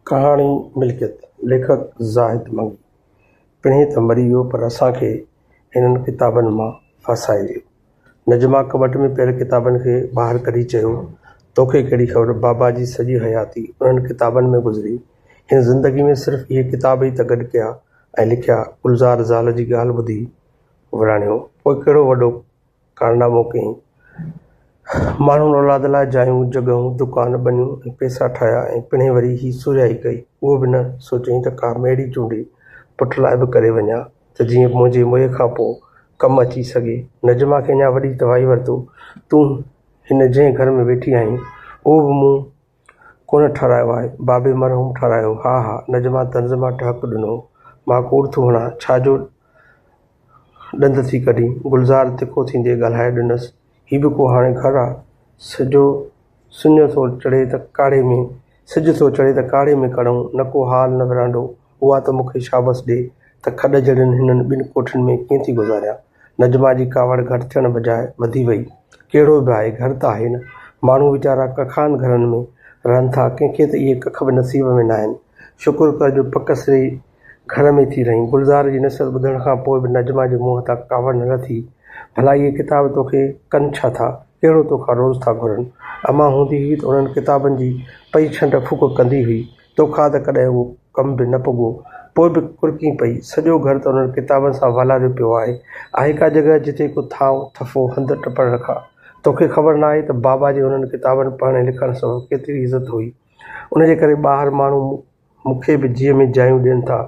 कहाणी मिल्कियत लेखक ज़ाहिद मंगी पिणे त मरी वियो पर असांखे हिननि किताबनि मां फसाए वियो। नजमा कबट में पियल किताबनि खे ॿाहिरि कढी चयो, तोखे कहिड़ी ख़बर, बाबा जी सॼी हयाती उन्हनि किताबनि में गुज़री। हिन ज़िंदगी में सिर्फ़ु इहे किताब ई त गॾु कया ऐं लिखिया। गुलज़ार ज़ाल जी ॻाल्हि ॿुधी विराणियो, पोइ कहिड़ो वॾो कारनामो कयईं। माण्हुनि औलाद लाइ जायूं, जॻहियूं, दुकान बनियूं ऐं पैसा ठाहिया ऐं पिणे वरी ही सुरियाई कई। उहो बि न सोचियईं त का मेड़ी चूंडी पुट लाइ बि करे वञा त जीअं मुंहिंजे मुंहुं खां पोइ कमु अची सघे। नजमा खे अञा वॾी दवाई वरितो, तूं हिन जंहिं घर में वेठी आहीं उहो बि मूं कोन ठारायो आहे, बाबे मरहूम ठारायो। हा हा, नजमा तंज़ मां टहक ॾिनो। मां कूड़ थो हणां, छाजो ॾंद थी कढी? गुलज़ार तिखो थींदे ॻाल्हाए ॾिनसि, ही बि को हाणे घर आहे? सिॼ थो चढ़े त काड़े में कढूं, न को हाल न विरांडो। उहा त मूंखे शाबस ॾे त खॾ जहिड़ियुनि हिननि ॿिनि कोठियुनि में कीअं थी गुज़ारियां। नजमा जी कावड़ घटि थियण बजाए वधी वई। कहिड़ो बि आहे, घर त आहे न। माण्हू वीचारा कखान घरनि में रहनि था, कंहिंखे त इहे कख बि नसीब में न आहिनि। शुक्र कर जो पकसरे घर में थी रही। गुलज़ार जी नसर ॿुधण खां पोइ बि नजमा जे मुंहं तां कावड़ न लथी। भला इहे किताब तोखे कनि छा था? कहिड़ो तोखां रोज़ था घुरनि? अमां हूंदी हुई त उन्हनि किताबनि जी पई छंड फूक कंदी हुई, तोखां त कॾहिं उहो कम बि न पुॻो। पोइ बि कुरकी पई, सॼो घर त उन्हनि किताबनि सां वालारियो पियो आहे का जॻह जिते को थांव थफो हंधि टपण रखा। तोखे ख़बर न आहे त बाबा जे उन्हनि किताबनि पढ़ण लिखण सां केतिरी इज़त हुई। उनजे करे ॿाहिरि माण्हू मूंखे बि जीअ में जायूं ॾियनि था।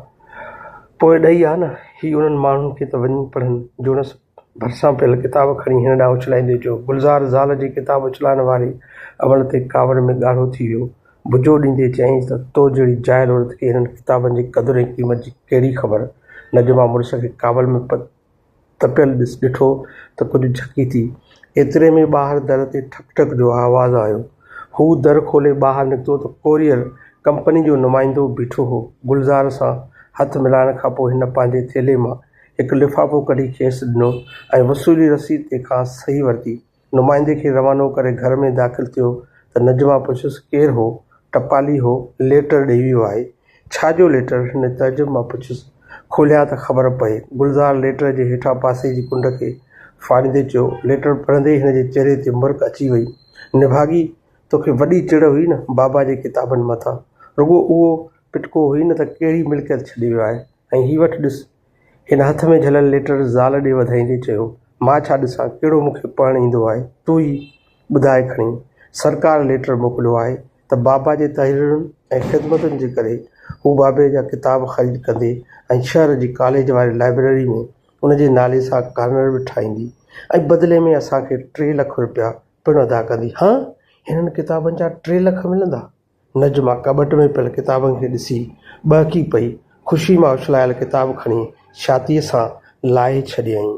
पोइ ॾेई आहे न, ही उन्हनि माण्हुनि खे त वञी पढ़नि। जोनस भरिसां पियल किताब खणी हिन ॾांहुं उछलाईंदे चयो। गुलज़ार ज़ाल जी किताब उछलाइण वारे अवल ते कावड़ में ॻाढ़ो थी वियो। बुजो ॾींदे चयईंसि त तो जहिड़ी जाइल औरत खे हिननि किताबनि जी क़दुरु ऐं क़ीमत जी कहिड़ी ख़बर। नजमा मुड़ुस खे कावड़ में तपियल ॾिठो त कुझु झकी थी। एतिरे में ॿाहिरि दर ते ठक ठक जो आवाज़ु आयो। हू दर खोले ॿाहिरि निकितो त कोरियर कंपनी जो नुमाइंदो बीठो हो। गुलज़ार सां हथ मिलाइण खां पोइ हिन पंहिंजे थेले मां हिकु लिफ़ाफ़ो कढी खेसि ॾिनो ऐं वसूली रसीद तंहिंखां सही वरिती। नुमाइंदे खे रवानो करे घर में दाख़िल थियो त नजमा पुछियसि, केरु हो? टपाली हो, लेटर ॾेई वियो आहे। छाजो लेटर? हिन तइजुब मां पुछियसि। खोलिया त ख़बर पए। गुलज़ार लेटर जे हेठां पासे जी कुंड खे फाड़ींदे चयो। लेटर पढ़ंदे हिन जे चहिरे ते मुर्क अची वई। निभागी, तोखे वॾी चिड़ हुई न बाबा जे किताबनि मथां। रुॻो उहो पिटको हुई न त कहिड़ी मिल्कियत छॾी वियो आहे। ऐं ही वटि ॾिस। हिन हथ में झलियल लेटर ज़ाल ॾे वधाईंदे चयो। मां छा ॾिसां, कहिड़ो मूंखे पढ़णु ईंदो आहे? तूं ई ॿुधाए खणी। सरकार लेटर मोकिलियो आहे त बाबा जे तहरीरुनि ऐं ख़िदमतुनि जे करे हू बाबे जा किताब ख़रीद कंदे ऐं शहर जी कॉलेज वारी लाइब्रेरी में उनजे नाले सां कार्नर बि ठाहींदी ऐं बदिले में असांखे 3 लख रुपया पिणु अदा कंदी। हां, हिननि किताबनि जा 3 लख मिलंदा? नजमा कबट में पियल किताबनि खे ॾिसी ॿहकी पई। ख़ुशी मां उछलायल किताब खणी छातीअ सां लाहे छॾियईं।